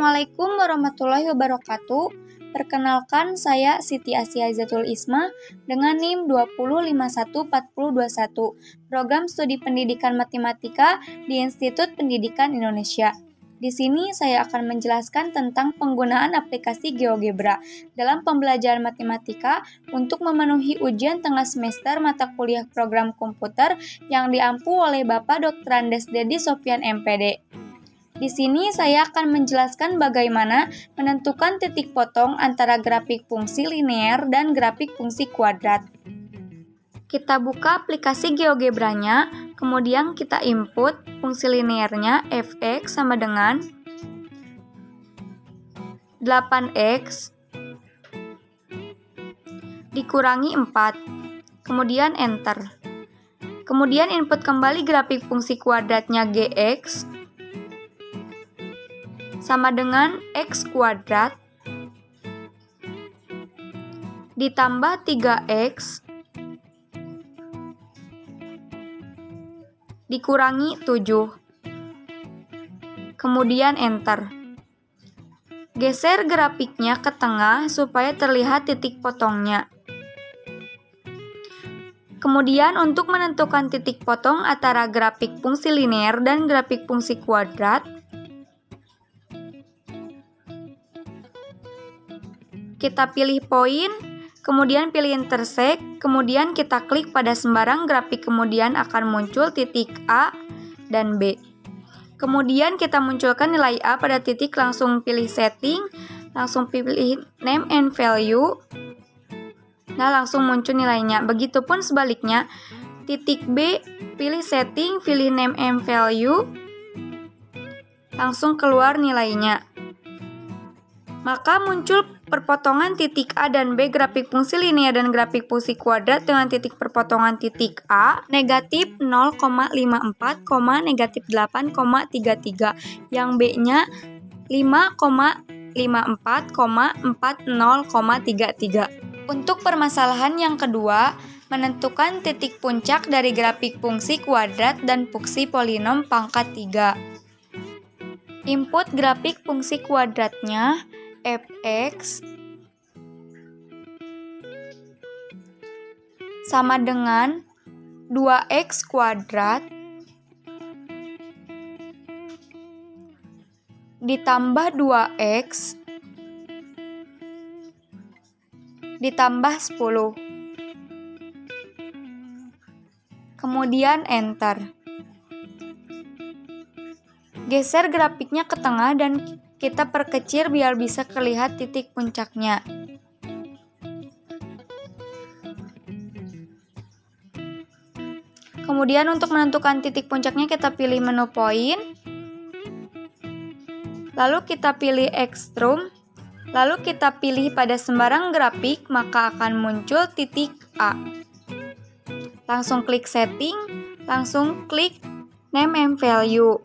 Assalamualaikum warahmatullahi wabarakatuh. Perkenalkan, saya Siti Asyiazatul Isma dengan NIM 2051421, Program Studi Pendidikan Matematika di Institut Pendidikan Indonesia. Di sini saya akan menjelaskan tentang penggunaan aplikasi GeoGebra dalam pembelajaran matematika untuk memenuhi ujian tengah semester mata kuliah program komputer yang diampu oleh Bapak Dr. Andes Dedi Sofyan MPD. Di sini saya akan menjelaskan bagaimana menentukan titik potong antara grafik fungsi linear dan grafik fungsi kuadrat. Kita buka aplikasi GeoGebra-nya, kemudian kita input fungsi linearnya fx sama dengan 8x dikurangi 4, kemudian enter. Kemudian input kembali grafik fungsi kuadratnya gx sama dengan x kuadrat ditambah 3x dikurangi 7. Kemudian enter. Geser grafiknya ke tengah supaya terlihat titik potongnya. Kemudian untuk menentukan titik potong antara grafik fungsi linear dan grafik fungsi kuadrat, kita pilih poin, kemudian pilih intersect, kemudian kita klik pada sembarang grafik, kemudian akan muncul titik A dan B. Kemudian kita munculkan nilai A pada titik, langsung pilih setting, langsung pilih name and value. Nah, langsung muncul nilainya. Begitupun sebaliknya, titik B, pilih setting, pilih name and value, langsung keluar nilainya. Maka muncul perpotongan titik A dan B grafik fungsi linear dan grafik fungsi kuadrat dengan titik perpotongan titik A negatif 0,54, negatif 8,33, yang B-nya 5,54,40,33. Untuk permasalahan yang kedua, menentukan titik puncak dari grafik fungsi kuadrat dan fungsi polinom pangkat 3. Input grafik fungsi kuadratnya fx sama dengan 2x kuadrat ditambah 2x ditambah 10. Kemudian enter. Geser grafiknya ke tengah dan kita perkecil biar bisa terlihat titik puncaknya. Kemudian untuk menentukan titik puncaknya kita pilih menu poin, lalu kita pilih extrude, lalu kita pilih pada sembarang grafik, maka akan muncul titik A. Langsung klik setting, langsung klik name and value.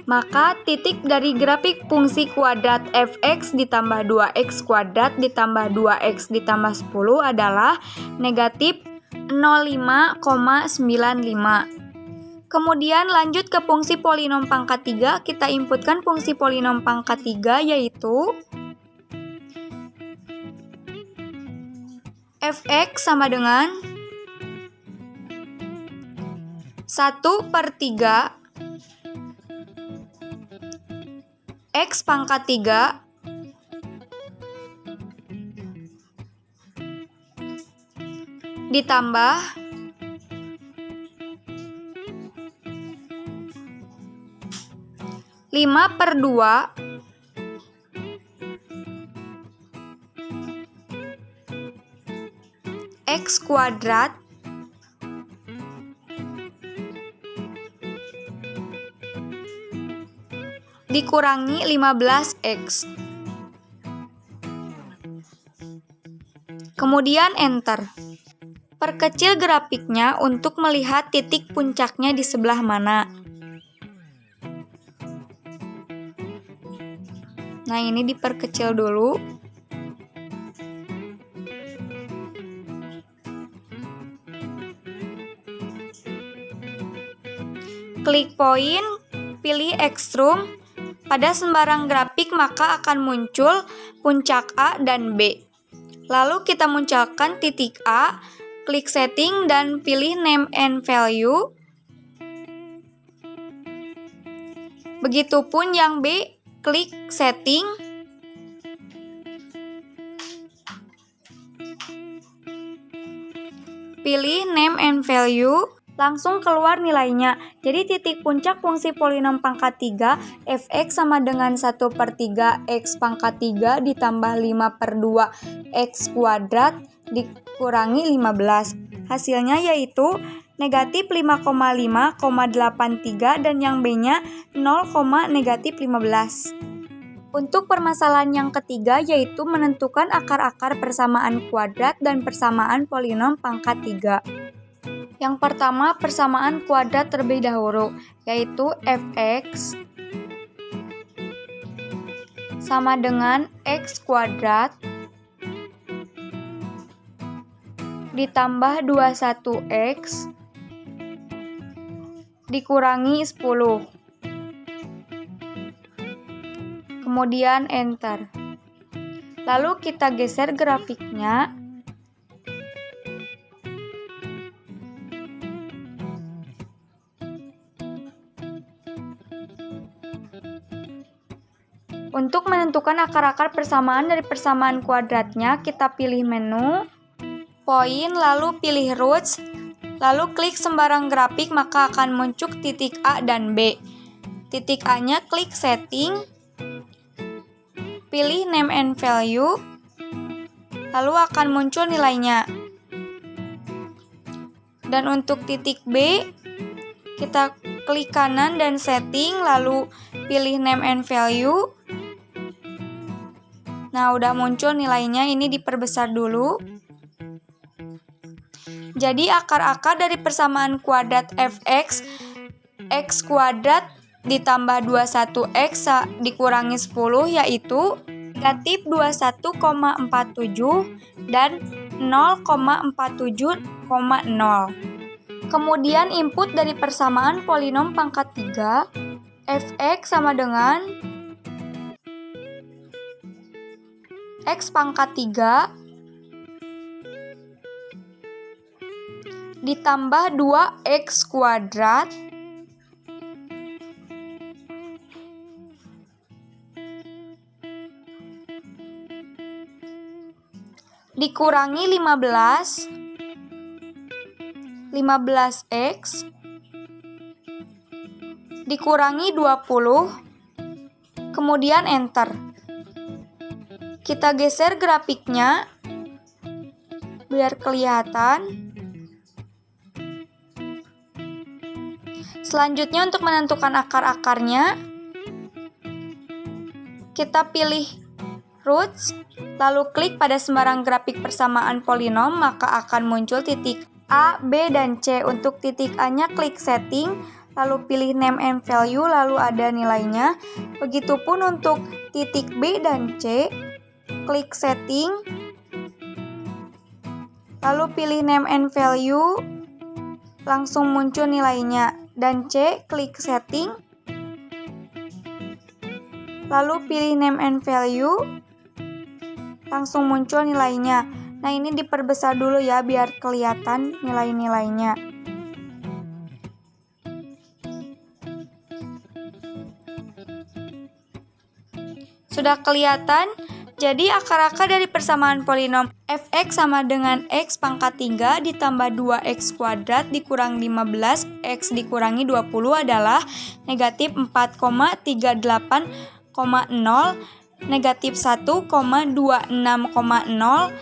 Maka titik dari grafik fungsi kuadrat fx ditambah 2x kuadrat ditambah 2x ditambah 10 adalah negatif 05,95. Kemudian lanjut ke fungsi polinom pangkat 3, kita inputkan fungsi polinom pangkat 3 yaitu fx sama dengan 1/3 X pangkat 3 ditambah 5/2 X kuadrat dikurangi 15x. Kemudian enter. Perkecil grafiknya untuk melihat titik puncaknya di sebelah mana. Nah, ini diperkecil dulu. Klik poin, pilih extrude, pada sembarang grafik maka akan muncul puncak A dan B. Lalu kita munculkan titik A, klik setting dan pilih name and value. Begitupun yang B, klik setting. Pilih name and value. Langsung keluar nilainya. Jadi titik puncak fungsi polinom pangkat 3 fx sama dengan 1/3 x pangkat 3 ditambah 5/2 x kuadrat dikurangi 15. Hasilnya yaitu negatif 5,5,83 dan yang B-nya 0,-15. Untuk permasalahan yang ketiga yaitu menentukan akar-akar persamaan kuadrat dan persamaan polinom pangkat 3. Yang pertama, persamaan kuadrat terlebih dahulu, yaitu fx sama dengan x kuadrat ditambah 21x dikurangi 10. Kemudian enter. Lalu kita geser grafiknya. Untuk menentukan akar-akar persamaan dari persamaan kuadratnya, kita pilih menu, poin, lalu pilih roots, lalu klik sembarang grafik maka akan muncul titik A dan B. Titik A-nya klik setting, pilih name and value, lalu akan muncul nilainya. Dan untuk titik B, kita klik kanan dan setting, lalu pilih name and value. Nah, udah muncul nilainya, ini diperbesar dulu. Jadi akar-akar dari persamaan kuadrat fx, x kuadrat ditambah 21x dikurangi 10 yaitu negatif 21,47 dan 0,47,0. Kemudian input dari persamaan polinom pangkat 3, fx sama dengan x pangkat 3 ditambah 2x kuadrat dikurangi 15x dikurangi 20, kemudian enter. Kita geser grafiknya biar kelihatan. Selanjutnya untuk menentukan akar-akarnya, kita pilih roots, lalu klik pada sembarang grafik persamaan polinom, maka akan muncul titik A, B, dan C. Untuk titik A-nya klik setting, lalu pilih name and value, lalu ada nilainya. Begitupun untuk titik B dan C, klik setting, lalu pilih name and value, langsung muncul nilainya. Dan C, klik setting, lalu pilih name and value, langsung muncul nilainya. Nah, ini diperbesar dulu ya biar kelihatan nilai-nilainya. Sudah kelihatan? Jadi akar-akar dari persamaan polinom fx sama dengan x pangkat 3 ditambah 2x kuadrat dikurang 15, x dikurangi 20 adalah negatif 4,38,0, negatif 1,26,0,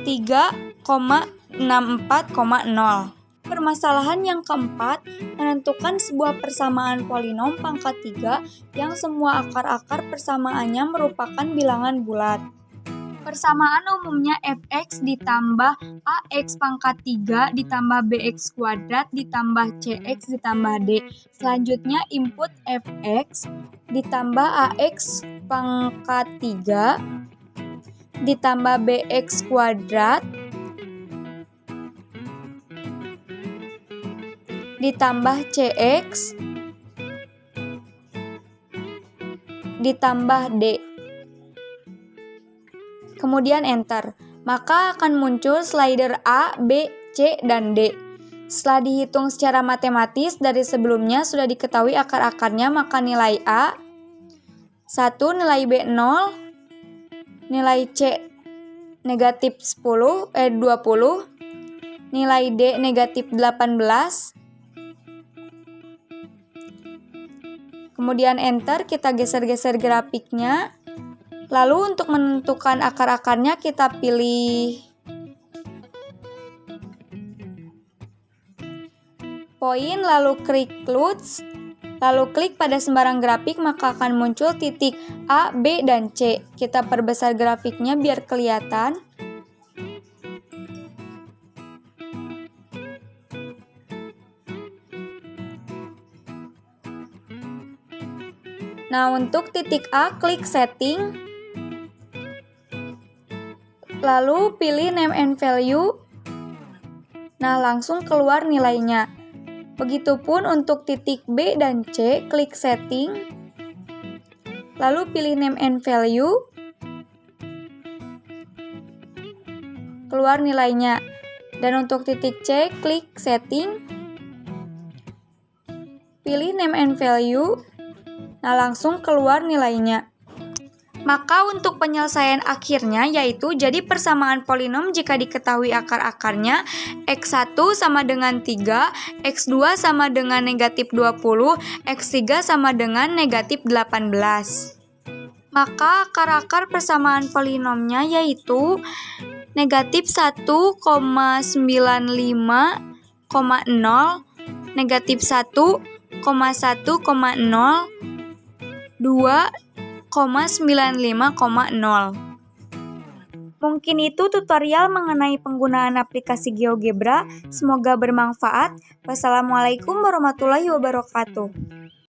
3,64,0. Permasalahan yang keempat, menentukan sebuah persamaan polinom pangkat 3 yang semua akar-akar persamaannya merupakan bilangan bulat. Persamaan umumnya fx ditambah ax pangkat 3 ditambah bx kuadrat ditambah cx ditambah d. Selanjutnya input fx ditambah ax pangkat 3 ditambah bx kuadrat ditambah cx ditambah D. Kemudian enter. Maka akan muncul slider A, B, C, dan D. Setelah dihitung secara matematis dari sebelumnya sudah diketahui akar-akarnya, maka nilai A 1, nilai B 0, nilai C negatif 20, nilai D negatif 18. Kemudian enter, kita geser-geser grafiknya. Lalu untuk menentukan akar-akarnya kita pilih poin, lalu klik close, lalu klik pada sembarang grafik, maka akan muncul titik A, B, dan C. Kita perbesar grafiknya biar kelihatan. Nah, untuk titik A, klik setting, lalu pilih name and value. Nah, langsung keluar nilainya. Begitupun untuk titik B dan C, klik setting, lalu pilih name and value, keluar nilainya. Dan untuk titik C, klik setting, pilih name and value, nah langsung keluar nilainya. Maka untuk penyelesaian akhirnya yaitu jadi persamaan polinom jika diketahui akar-akarnya X1 sama dengan 3, X2 sama dengan negatif 20, X3 sama dengan negatif 18. Maka akar-akar persamaan polinomnya yaitu negatif 1,95,0, negatif 1,1,0, 2,95,0. Mungkin itu tutorial mengenai penggunaan aplikasi GeoGebra. Semoga bermanfaat. Wassalamualaikum warahmatullahi wabarakatuh.